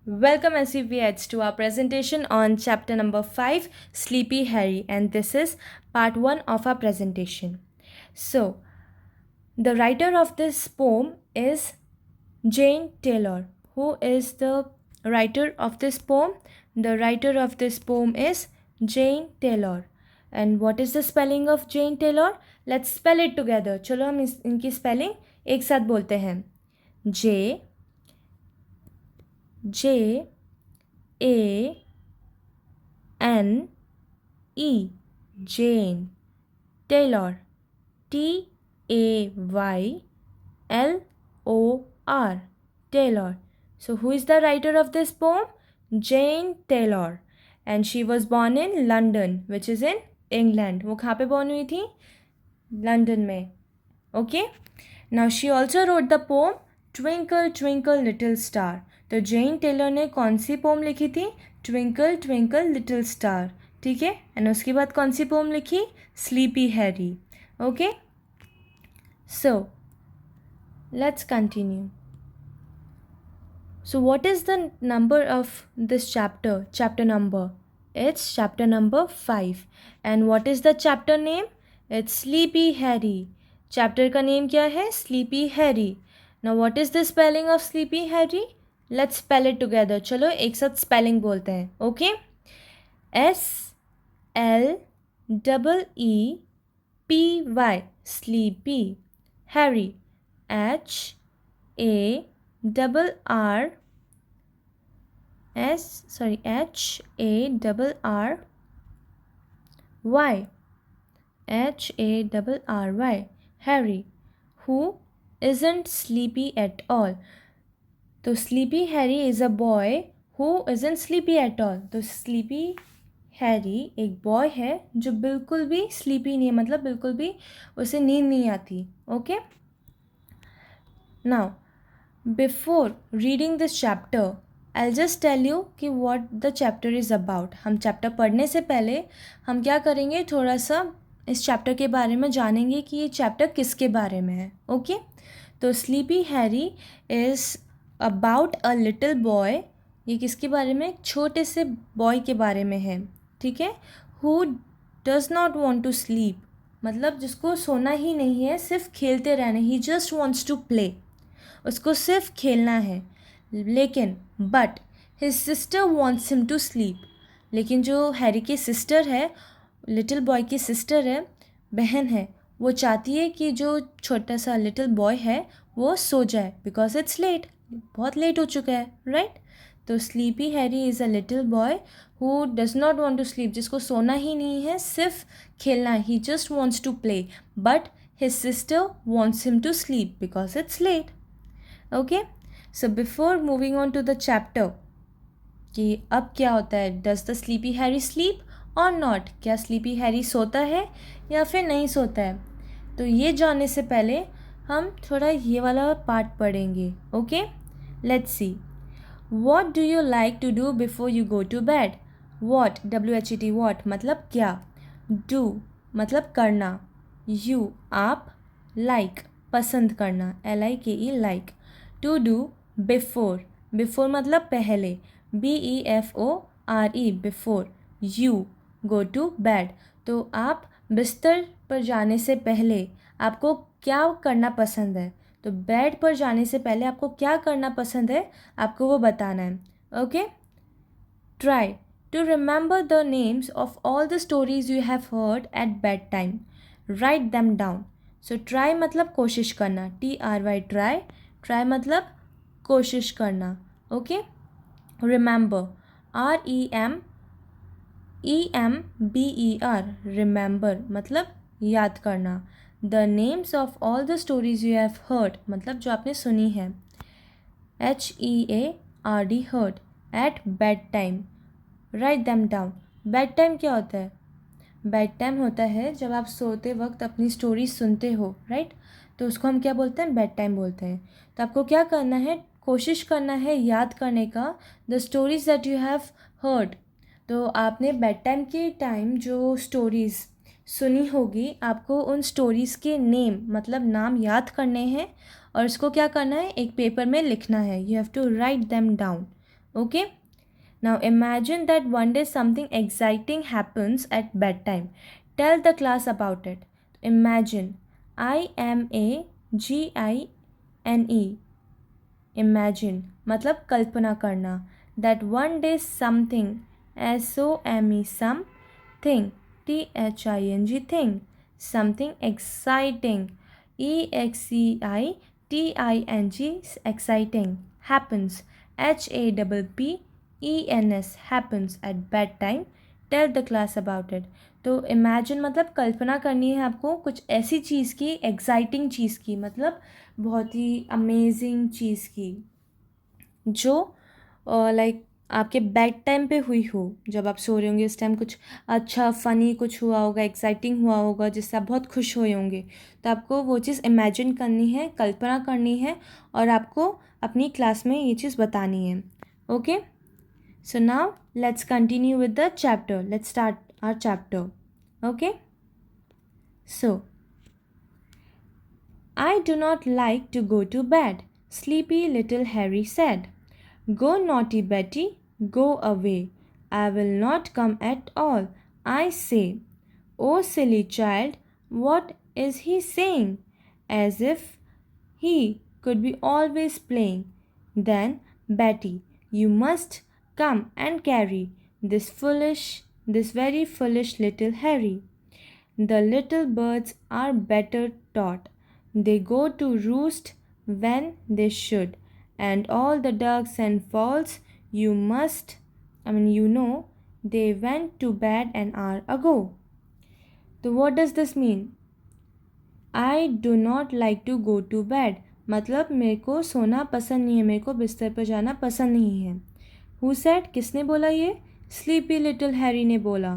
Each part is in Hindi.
Welcome SUVH to our presentation on chapter number 5, Sleepy Harry, and this is part 1 of our presentation. So, the writer of this poem is Jane Taylor. Who is the writer of this poem? The writer of this poem is Jane Taylor. And what is the spelling of Jane Taylor? Let's spell it together. चलो हम इनकी spelling एक साथ बोलते हैं. J A N E Jane Taylor Taylor Taylor. So who is the writer of this poem? Jane Taylor, and she was born in London, which is in England. वो कहाँ पे born हुई थी? London में. Okay. Now she also wrote the poem Twinkle Twinkle Little Star. तो जेन टेलर ने कौन सी पोम लिखी थी? Twinkle twinkle little star. ठीक है. एंड उसके बाद कौन सी पोम लिखी? Sleepy Harry. Okay. So let's continue. So what is the number of this chapter? Chapter number. It's chapter number 5. And what is the chapter name? It's Sleepy Harry. Chapter का name क्या है? Sleepy Harry. Now what is the spelling of Sleepy Harry? Let's spell it together. चलो एक साथ spelling बोलते हैं. Okay? SLEEPY. Sleepy. Harry. HARRY. Harry. Who isn't sleepy at all. तो sleepy Harry is a boy who isn't sleepy at all. तो स्लीपी हैरी एक बॉय है जो बिल्कुल भी स्लीपी नहीं है, मतलब बिल्कुल भी उसे नींद नहीं आती. Okay. Now before reading this chapter I just tell you कि what the chapter is about. हम चैप्टर पढ़ने से पहले हम क्या करेंगे, थोड़ा सा इस चैप्टर के बारे में जानेंगे कि ये चैप्टर किसके बारे में है. ओके. तो sleepy Harry is about a little boy. ये किसके बारे में? एक छोटे से बॉय के बारे में है. ठीक है. Who does not want to sleep, मतलब जिसको सोना ही नहीं है, सिर्फ खेलते रहना. He just wants to play. उसको सिर्फ खेलना है. लेकिन but his sister wants him to sleep. लेकिन जो हैरी की सिस्टर है, लिटिल बॉय की सिस्टर है, बहन है, वो चाहती है कि जो छोटा सा लिटिल बॉय है वो सो जाए, बिकॉज इट्स लेट. बहुत लेट हो चुका है. राइट. तो sleepy Harry is a little boy who does not want to sleep. जिसको सोना ही नहीं है, सिर्फ खेलना. He just wants to play, but his sister wants him to sleep because it's late. Okay. So before moving on to the chapter कि अब क्या होता है, does the sleepy Harry sleep और नॉट. क्या स्लीपी हैरी सोता है या फिर नहीं सोता है, तो ये जानने से पहले हम थोड़ा ये वाला पार्ट पढ़ेंगे. Okay. Let's see. What do you like to do before you go to bed? What, WHET, what मतलब क्या. Do मतलब करना. You आप. Like पसंद करना. LIKE like. To do before. Before मतलब पहले. BEFORE before. You go to bed. तो आप बिस्तर पर जाने से पहले आपको क्या करना पसंद है. तो बेड पर जाने से पहले आपको क्या करना पसंद है, आपको वो बताना है. Okay. Try to remember the names of all the stories you have heard at bed time. Write them down. So try मतलब कोशिश करना. TRY try. ट्राई मतलब कोशिश करना. ओके. रिमेंबर. REMEMBER रिमेंबर मतलब याद करना. The names of all the stories you have heard मतलब जो आपने सुनी है. HEARD heard. At bed time. Write them down. Bed time क्या होता है? बेड टाइम होता है जब आप सोते वक्त अपनी स्टोरी सुनते हो. राइट. तो उसको हम क्या बोलते हैं? बेड टाइम बोलते हैं. तो आपको क्या करना है? कोशिश करना है याद करने का the stories that you have heard. तो आपने बेड टाइम के टाइम जो स्टोरीज़ सुनी होगी, आपको उन स्टोरीज़ के नेम मतलब नाम याद करने हैं और इसको क्या करना है? एक पेपर में लिखना है. You have to write them down. Okay? Now imagine that one day something exciting happens at bedtime. Tell the class about it. Imagine. IMAGINE. Imagine मतलब कल्पना करना. That one day something, SOME, something, THING, thing, something exciting, EXCITING, exciting, happens, HAPPENS, happens at bedtime. Tell the class about it. तो इमेजिन मतलब कल्पना करनी है आपको कुछ ऐसी चीज़ की, एक्साइटिंग चीज़ की, मतलब बहुत ही अमेजिंग चीज़ की जो लाइक आपके बेड टाइम पे हुई हो. जब आप सो रहे होंगे उस टाइम कुछ अच्छा फ़नी कुछ हुआ होगा, एक्साइटिंग हुआ होगा जिससे आप बहुत खुश हुए होंगे. तो आपको वो चीज़ इमेजिन करनी है, कल्पना करनी है और आपको अपनी क्लास में ये चीज़ बतानी है. Okay, so now let's continue with the chapter. Let's start our chapter. Okay, so I do not like to go to bed, sleepy little Harry said. Go, naughty Betty, go away. I will not come at all, I say. Oh, silly child, what is he saying? As if he could be always playing. Then, Betty, you must come and carry this very foolish little Harry. The little birds are better taught. They go to roost when they should. And all the ducks and fowls, they went to bed an hour ago. So what does this mean? I do not like to go to bed. मतलब मेरे को सोना पसंद नहीं है, मेरे को बिस्तर पर जाना पसंद नहीं है. Who said? किसने बोला ये? स्लीपी लिटिल हैरी ने बोला.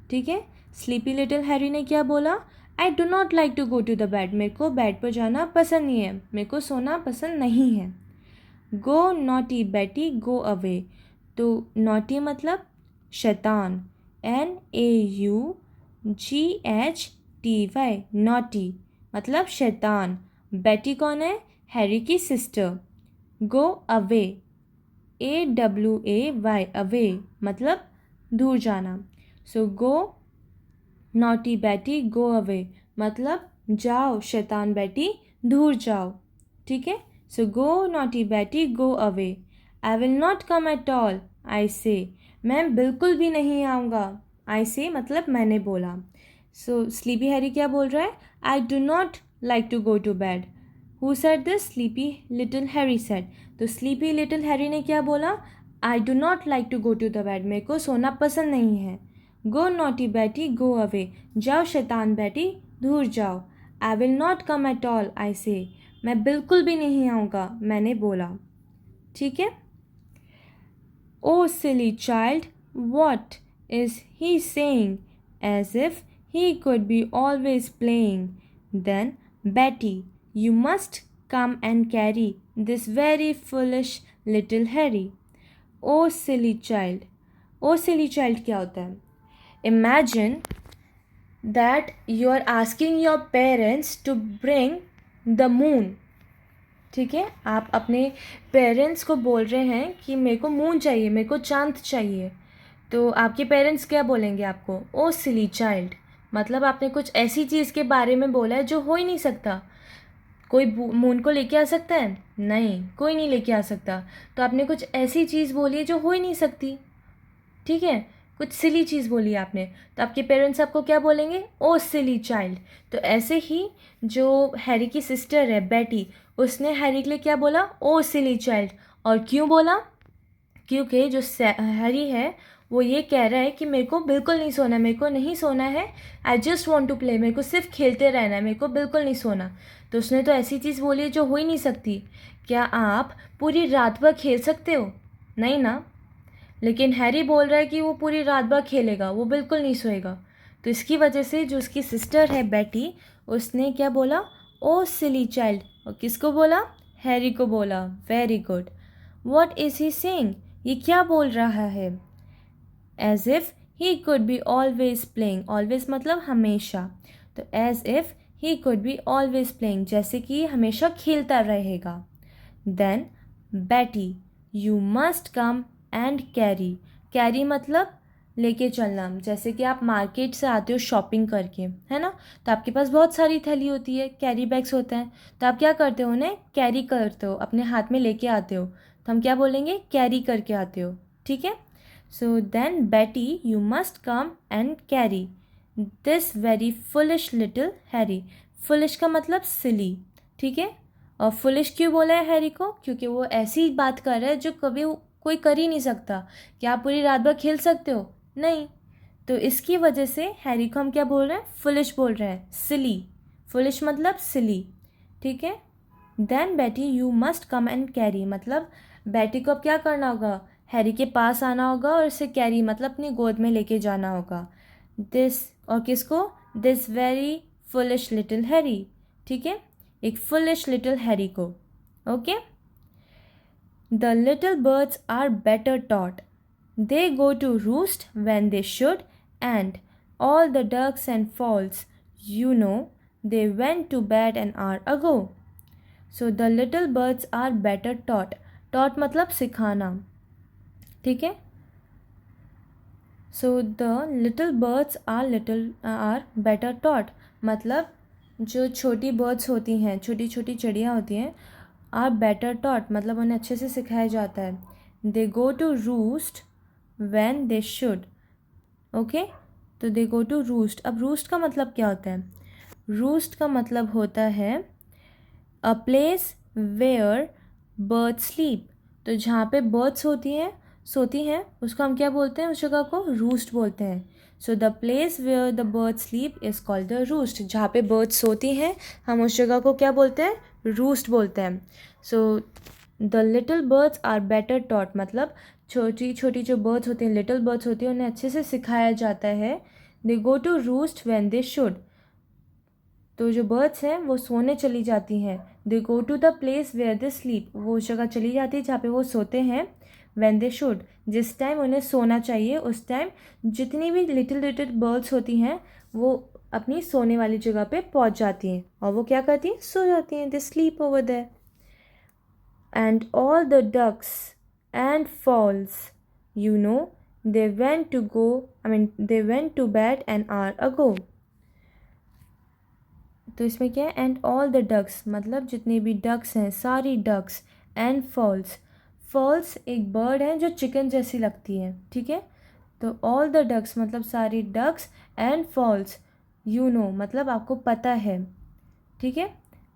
ठीक है, स्लीपी लिटिल हैरी ने क्या बोला? I do not like to go to the bed. मेरे को बेड पर जाना पसंद नहीं है, मेरे को सोना पसंद नहीं है. गो नॉटी बेटी, गो अवे. तो नॉटी मतलब शैतान, NAUGHTY, नॉटी मतलब शैतान. बेटी कौन है? हैरी की sister. Go away, AWAY, away मतलब दूर जाना. सो go naughty Betty, go away मतलब जाओ शैतान बेटी, दूर जाओ. ठीक है, सो go naughty Betty, go away. I will not come at all, I say. मैं बिल्कुल भी नहीं आऊँगा. आई से मतलब मैंने बोला. सो स्लीपी हैरी क्या बोल रहा है? I do not like to go to bed. Who said this? Sleepy little Harry said. तो स्लीपी लिटिल हैरी ने क्या बोला? I do not like to go to the bed. मेरे को सोना पसंद नहीं है. गो नॉटी बेटी, गो अवे. जाओ शैतान बेटी, दूर जाओ. I will not come at all, I say. मैं बिल्कुल भी नहीं आऊँगा, मैंने बोला. ठीक है. Oh silly child, what is he saying? As if he could be always playing. Then Betty, you must come and carry this very foolish little Harry. Oh silly child. Oh silly child क्या होता है? Imagine that you are asking your parents to bring the moon. ठीक है, आप अपने पेरेंट्स को बोल रहे हैं कि मेरे को मून चाहिए, मेरे को चांद चाहिए. तो आपके पेरेंट्स क्या बोलेंगे आपको? ओ सिली चाइल्ड मतलब आपने कुछ ऐसी चीज़ के बारे में बोला है जो हो ही नहीं सकता. कोई मून को लेके आ सकता है? नहीं, कोई नहीं लेके आ सकता. तो आपने कुछ ऐसी चीज़ बोली है जो हो ही नहीं सकती. ठीक है, कुछ सिली चीज़ बोली आपने, तो आपके पेरेंट्स आपको क्या बोलेंगे? ओ सिली चाइल्ड. तो ऐसे ही जो हैरी की सिस्टर है बेटी, उसने हैरी के लिए क्या बोला? Oh silly child. और क्यों बोला? क्योंकि जो हैरी है वो ये कह रहा है कि मेरे को बिल्कुल नहीं सोना, मेरे को नहीं सोना है. I just want to play. मेरे को सिर्फ खेलते रहना है, मेरे को बिल्कुल नहीं सोना. तो उसने तो ऐसी चीज़ बोली है जो हो ही नहीं सकती. क्या आप पूरी रात भर खेल सकते हो? नहीं ना. लेकिन हैरी बोल रहा है कि वो पूरी रात भर खेलेगा, वो बिल्कुल नहीं सोएगा. तो इसकी वजह से जो उसकी सिस्टर है बेटी, उसने क्या बोला? Oh silly child. और किसको बोला? हैरी को बोला. Very good. What is he saying? ये क्या बोल रहा है? As if he could be always playing. Always मतलब हमेशा. तो as if he could be always playing, जैसे कि हमेशा खेलता रहेगा. Then Betty, you must come and carry. Carry मतलब लेके चलना। जैसे कि आप मार्केट से आते हो शॉपिंग करके, है ना, तो आपके पास बहुत सारी थैली होती है, कैरी बैग्स होते हैं, तो आप क्या करते हो, उन्हें कैरी करते हो, अपने हाथ में लेके आते हो, तो हम क्या बोलेंगे, कैरी करके आते हो। ठीक है। So then Betty you must come and carry this very foolish little Harry. Foolish का मतलब सिली। ठीक है। और फुलिश क्यों बोला है हैरी को, क्योंकि वो ऐसी बात कर रहा है जो कभी कोई कर ही नहीं सकता। क्या आप पूरी रात भर खेल सकते हो, नहीं। तो इसकी वजह से हैरी को हम क्या बोल रहे हैं, फुलिश बोल रहे हैं, सिली। फुलिश मतलब सिली। ठीक है। Then Betty you must come and carry मतलब बेटी को अब क्या करना होगा, हैरी के पास आना होगा और इसे कैरी मतलब अपनी गोद में लेके जाना होगा। दिस, और किसको, this very foolish little Harry. ठीक है, एक फुलिश लिटिल हैरी को। Okay. The little birds are better taught they go to roost when they should, and all the ducks and fowls, they went to bed an hour ago. So the little birds are better taught. Taught मतलब सिखाना। ठीक है। So the little birds are better taught मतलब जो छोटी बर्ड्स होती हैं, छोटी छोटी चिड़िया होती हैं, आर बेटर टॉट मतलब उन्हें अच्छे से सिखाया जाता है। They go to roost when they should. Okay. तो दे गो टू रूस्ट। अब रूस्ट का मतलब क्या होता है, रूस्ट का मतलब होता है a place where bird sleep. तो जहाँ पे बर्ड्स सोती हैं उसको हम क्या बोलते हैं, उस जगह को रूस्ट बोलते हैं। So the place where the bird sleep is called the roost. जहाँ पे बर्ड्स सोती हैं हम उस जगह को क्या बोलते हैं, रूस्ट बोलते हैं। So the little birds are better taught मतलब छोटी छोटी जो बर्ड्स होती हैं, लिटिल बर्ड्स होती हैं, उन्हें अच्छे से सिखाया जाता है। They go to roost when they should. तो जो बर्ड्स हैं वो सोने चली जाती हैं। They go to the place where they sleep, वो उस जगह चली जाती है जहाँ पे वो सोते हैं। व्हेन दे शुड, जिस टाइम उन्हें सोना चाहिए उस टाइम जितनी भी लिटिल लिटिल बर्ड्स होती हैं वो अपनी सोने वाली जगह पे पहुँच जाती हैं और वो क्या करती हैं, सो जाती हैं। They sleep over there. And all the ducks and fowls, they went to bed an hour ago. तो इसमें क्या है, एंड ऑल द डक्स मतलब जितने भी डक्स हैं, सारी डक्स, एंड फॉल्स। फॉल्स एक बर्ड है जो चिकन जैसी लगती है। ठीक है। तो ऑल द डक्स मतलब सारी डक्स, एंड फॉल्स मतलब आपको पता है। ठीक है।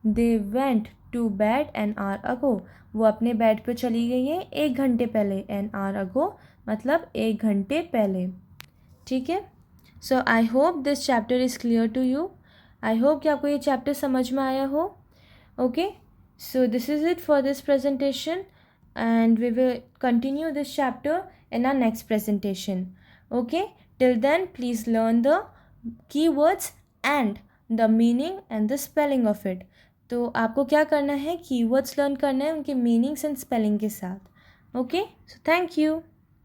They went to bed an hour ago, वो अपने बेड पे चली गई है 1 घंटे पहले। एन आवर अगो मतलब 1 घंटे पहले। ठीक है। So I hope this chapter is clear to you. I hope कि आपको ये चैप्टर समझ में आया हो। Okay. So this is it for this presentation and we will continue this chapter in our next presentation. Okay, till then please learn the keywords and the meaning and the spelling of it. तो आपको क्या करना है, कीवर्ड्स लर्न करना है उनके मीनिंग्स एंड स्पेलिंग के साथ। Okay, so thank you.